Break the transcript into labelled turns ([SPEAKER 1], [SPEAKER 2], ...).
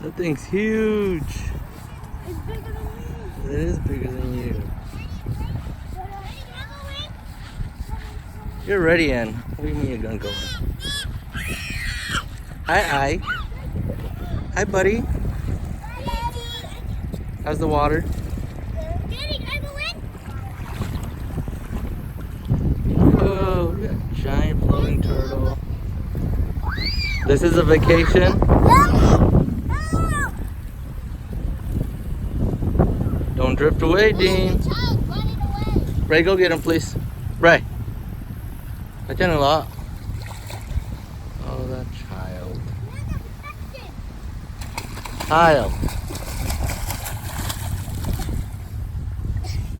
[SPEAKER 1] That thing's huge.
[SPEAKER 2] It's bigger than me.
[SPEAKER 1] It is bigger than you. You're ready, Ann. What do you mean you're gonna go? Hi, Ike. Hi, buddy. How's the water? Oh, we got a giant floating turtle. This is a vacation. Don't drift away, Dean. Ray, go get him, please. Ray. That's a lot. Oh, that child. Child.